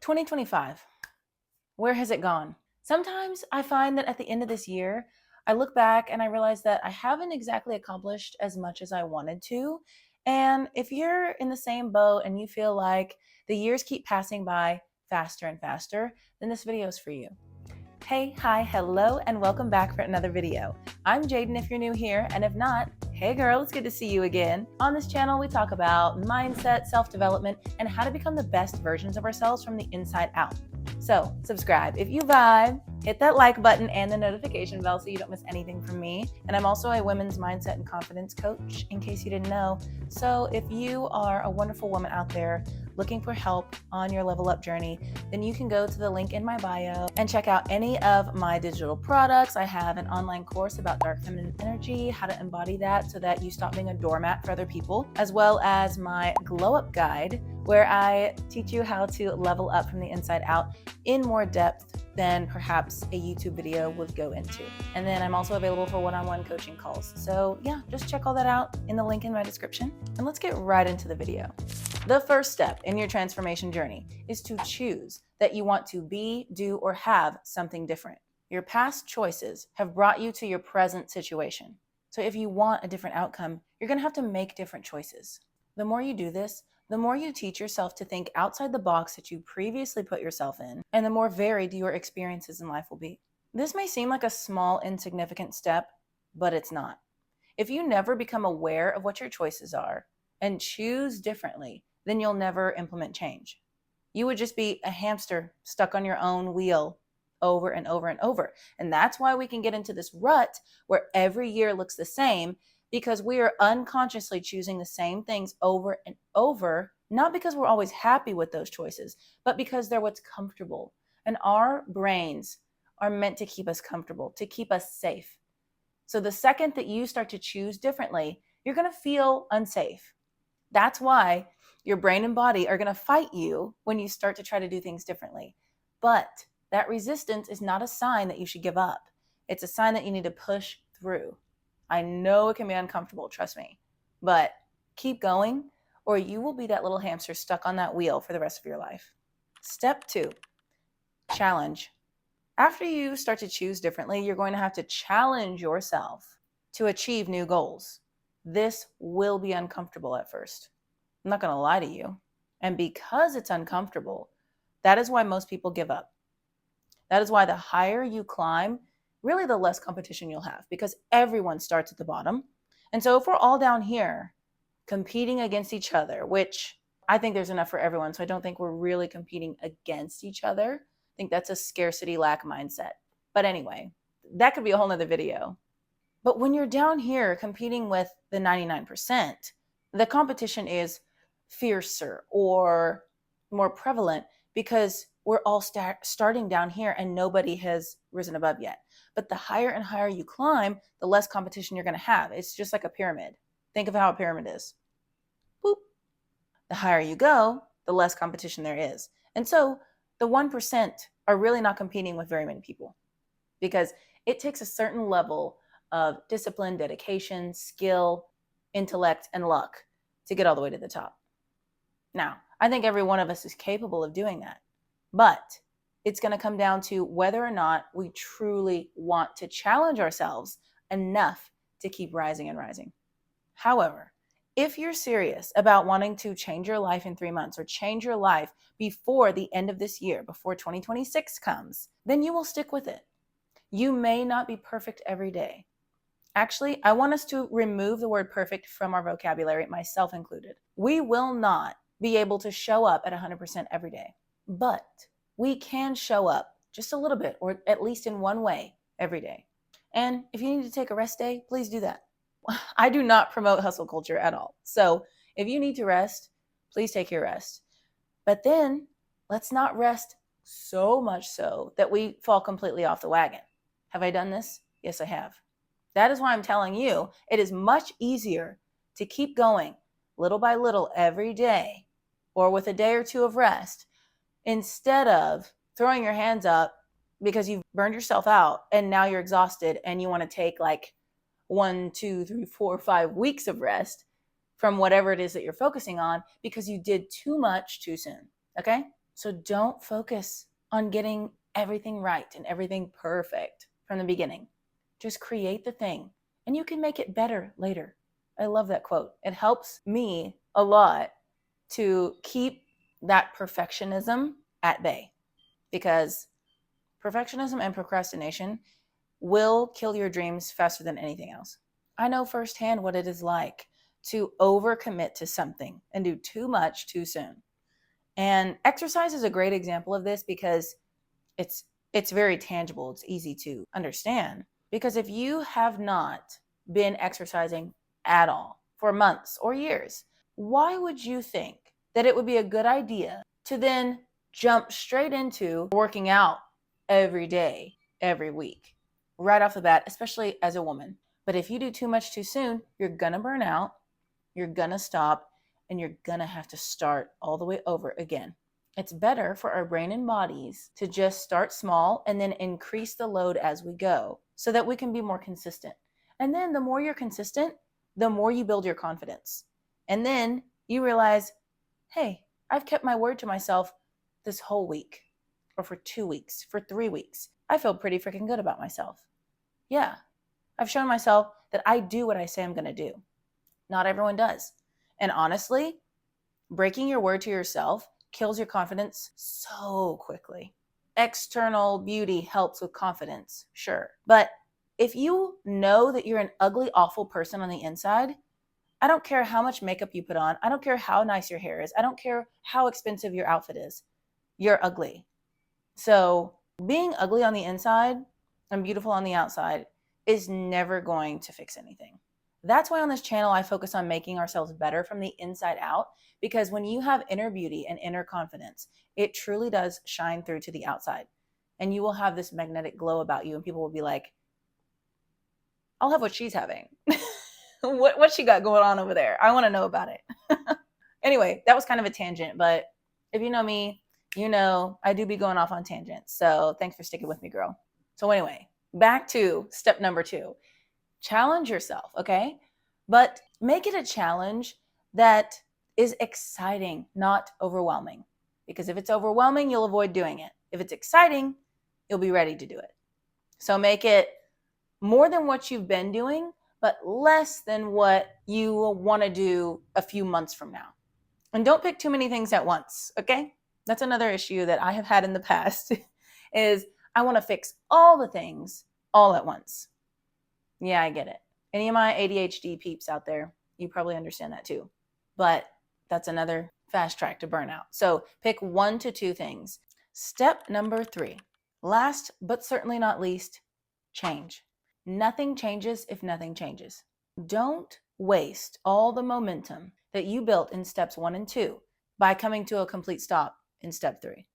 2025, where has it gone? Sometimes I find that at the end of this year, I look back and I realize that I haven't exactly accomplished as much as I wanted to. And if you're in the same boat and you feel like the years keep passing by faster and faster, then this video is for you. Hey, hi, hello, and welcome back for another video. I'm Jaden if you're new here, and if not, hey girl, it's good to see you again. On this channel, we talk about mindset, self-development, and how to become the best versions of ourselves from the inside out. So subscribe if you vibe, hit that like button and the notification bell so you don't miss anything from me. And I'm also a women's mindset and confidence coach, in case you didn't know. So if you are a wonderful woman out there looking for help on your level up journey, then you can go to the link in my bio and check out any of my digital products. I have an online course about dark feminine energy, how to embody that so that you stop being a doormat for other people, as well as my glow up guide, where I teach you how to level up from the inside out in more depth than perhaps a YouTube video would go into. And then I'm also available for one-on-one coaching calls. So yeah, just check all that out in the link in my description. And let's get right into the video. The first step in your transformation journey is to choose that you want to be, do, or have something different. Your past choices have brought you to your present situation. So if you want a different outcome, you're gonna have to make different choices. The more you do this, the more you teach yourself to think outside the box that you previously put yourself in, and the more varied your experiences in life will be. This may seem like a small, insignificant step, but it's not. If you never become aware of what your choices are and choose differently, then you'll never implement change. You would just be a hamster stuck on your own wheel over and over and over. And that's why we can get into this rut where every year looks the same, because we are unconsciously choosing the same things over and over, not because we're always happy with those choices, but because they're what's comfortable. And our brains are meant to keep us comfortable, to keep us safe. So the second that you start to choose differently, you're going to feel unsafe. That's why your brain and body are going to fight you when you start to try to do things differently. But that resistance is not a sign that you should give up. It's a sign that you need to push through. I know it can be uncomfortable, trust me, but keep going or you will be that little hamster stuck on that wheel for the rest of your life. Step 2, challenge. After you start to choose differently, you're going to have to challenge yourself to achieve new goals. This will be uncomfortable at first. I'm not going to lie to you. And because it's uncomfortable, that is why most people give up. That is why the higher you climb, really the less competition you'll have, because everyone starts at the bottom. And so if we're all down here competing against each other, which I think there's enough for everyone, so I don't think we're really competing against each other. I think that's a scarcity lack mindset. But anyway, that could be a whole nother video. But when you're down here competing with the 99%, the competition is fiercer or more prevalent because we're all starting down here and nobody has risen above yet. But the higher and higher you climb, the less competition you're going to have. It's just like a pyramid. Think of how a pyramid is. Boop. The higher you go, the less competition there is. And so the 1% are really not competing with very many people because it takes a certain level of discipline, dedication, skill, intellect, and luck to get all the way to the top. Now, I think every one of us is capable of doing that, but it's going to come down to whether or not we truly want to challenge ourselves enough to keep rising and rising. However, if you're serious about wanting to change your life in 3 months or change your life before the end of this year, before 2026 comes, then you will stick with it. You may not be perfect every day. Actually, I want us to remove the word perfect from our vocabulary, myself included. We will not be able to show up at 100% every day, but we can show up just a little bit, or at least in one way every day. And if you need to take a rest day, please do that. I do not promote hustle culture at all. So if you need to rest, please take your rest. But then let's not rest so much so that we fall completely off the wagon. Have I done this? Yes, I have. That is why I'm telling you, it is much easier to keep going little by little every day, or with a day or two of rest, instead of throwing your hands up because you've burned yourself out and now you're exhausted and you want to take like 1, 2, 3, 4, 5 weeks of rest from whatever it is that you're focusing on because you did too much too soon. Okay? So don't focus on getting everything right and everything perfect from the beginning. Just create the thing and you can make it better later. I love that quote. It helps me a lot to keep that perfectionism at bay, because perfectionism and procrastination will kill your dreams faster than anything else. I know firsthand what it is like to overcommit to something and do too much too soon. And exercise is a great example of this because it's it's very tangible. It's easy to understand, because if you have not been exercising at all for months or years, why would you think that it would be a good idea to then jump straight into working out every day, every week, right off the bat, especially as a woman? But if you do too much too soon, you're going to burn out, you're going to stop, and you're going to have to start all the way over again. It's better for our brain and bodies to just start small and then increase the load as we go so that we can be more consistent. And then the more you're consistent, the more you build your confidence. And then you realize, hey, I've kept my word to myself this whole week, or for 2 weeks, for 3 weeks. I feel pretty freaking good about myself. Yeah, I've shown myself that I do what I say I'm going to do. Not everyone does. And honestly, breaking your word to yourself kills your confidence so quickly. External beauty helps with confidence, sure. But if you know that you're an ugly, awful person on the inside, I don't care how much makeup you put on. I don't care how nice your hair is. I don't care how expensive your outfit is. You're ugly. So being ugly on the inside and beautiful on the outside is never going to fix anything. That's why on this channel, I focus on making ourselves better from the inside out, because when you have inner beauty and inner confidence, it truly does shine through to the outside. And you will have this magnetic glow about you, and people will be like, I'll have what she's having. What she got going on over there? I want to know about it. Anyway, that was kind of a tangent, but if you know me, you know I do be going off on tangents. So thanks for sticking with me, girl. So anyway, back to step number 2. Challenge yourself, okay? But make it a challenge that is exciting, not overwhelming. Because if it's overwhelming, you'll avoid doing it. If it's exciting, you'll be ready to do it. So make it more than what you've been doing, but less than what you will want to do a few months from now. And don't pick too many things at once, okay? That's another issue that I have had in the past is I want to fix all the things all at once. Yeah, I get it. Any of my ADHD peeps out there, you probably understand that too. But that's another fast track to burnout. So pick 1 to 2 things. Step number 3, last but certainly not least, change. Nothing changes if nothing changes. Don't waste all the momentum that you built in steps 1 and 2 by coming to a complete stop in step 3.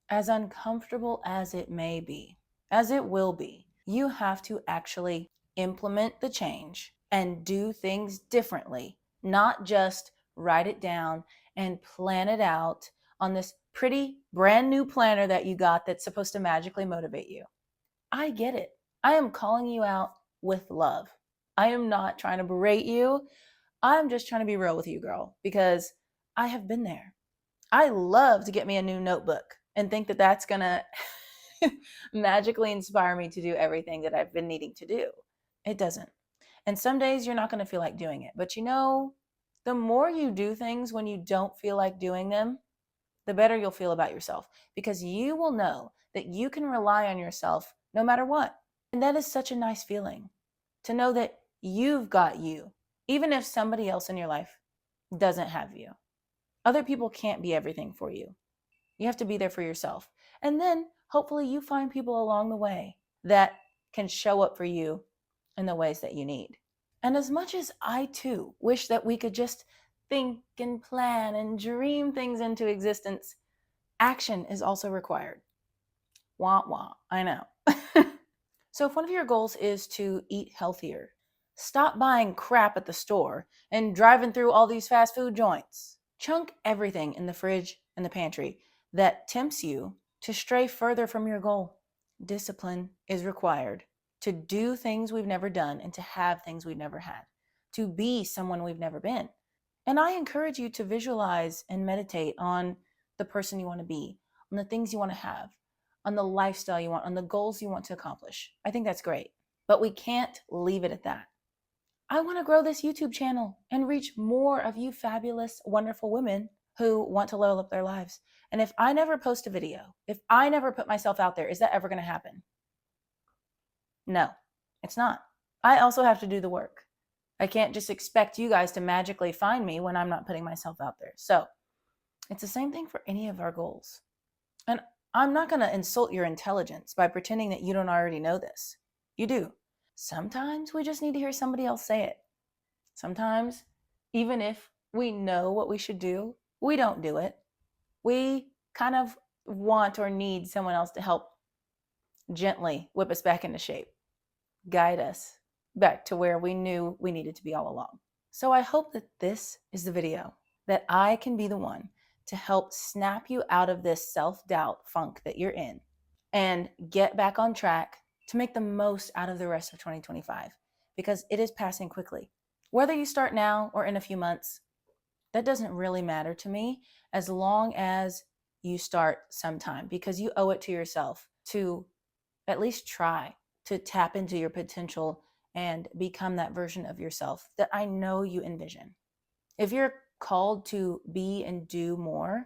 As uncomfortable as it may be, as it will be, you have to actually implement the change and do things differently, not just write it down and plan it out on this pretty brand new planner that you got that's supposed to magically motivate you. I get it. I am calling you out with love. I am not trying to berate you. I'm just trying to be real with you, girl, because I have been there. I love to get me a new notebook and think that that's going to magically inspire me to do everything that I've been needing to do. It doesn't. And some days you're not going to feel like doing it. But you know, the more you do things when you don't feel like doing them, the better you'll feel about yourself, because you will know that you can rely on yourself no matter what. And that is such a nice feeling, to know that you've got you, even if somebody else in your life doesn't have you. Other people can't be everything for you. You have to be there for yourself. And then hopefully you find people along the way that can show up for you in the ways that you need. And as much as I too wish that we could just think and plan and dream things into existence, action is also required. Wah wah, I know. So if one of your goals is to eat healthier, stop buying crap at the store and driving through all these fast food joints. Chunk everything in the fridge and the pantry that tempts you to stray further from your goal. Discipline is required to do things we've never done and to have things we've never had, to be someone we've never been. And I encourage you to visualize and meditate on the person you want to be, on the things you want to have, on the lifestyle you want, on the goals you want to accomplish. I think that's great. But we can't leave it at that. I want to grow this YouTube channel and reach more of you fabulous, wonderful women who want to level up their lives. And if I never post a video, if I never put myself out there, is that ever going to happen? No, it's not. I also have to do the work. I can't just expect you guys to magically find me when I'm not putting myself out there. So it's the same thing for any of our goals. And I'm not going to insult your intelligence by pretending that you don't already know this. You do. Sometimes we just need to hear somebody else say it. Sometimes, even if we know what we should do, we don't do it. We kind of want or need someone else to help gently whip us back into shape, guide us back to where we knew we needed to be all along. So I hope that this is the video that I can be the one to help snap you out of this self-doubt funk that you're in and get back on track to make the most out of the rest of 2025, because it is passing quickly. Whether you start now or in a few months, that doesn't really matter to me, as long as you start sometime, because you owe it to yourself to at least try to tap into your potential and become that version of yourself that I know you envision. If you're called to be and do more,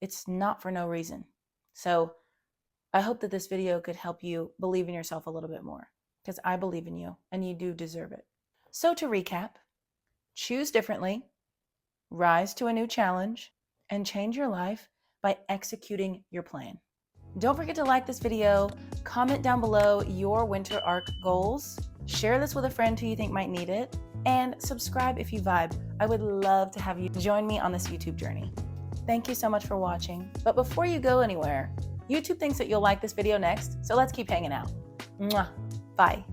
it's not for no reason. So I hope that this video could help you believe in yourself a little bit more, because I believe in you and you do deserve it. So to recap, choose differently, rise to a new challenge, and change your life by executing your plan. Don't forget to like this video, comment down below your winter arc goals, share this with a friend who you think might need it, and subscribe if you vibe. I would love to have you join me on this YouTube journey. Thank you so much for watching. But before you go anywhere, YouTube thinks that you'll like this video next, so let's keep hanging out. Mwah. Bye.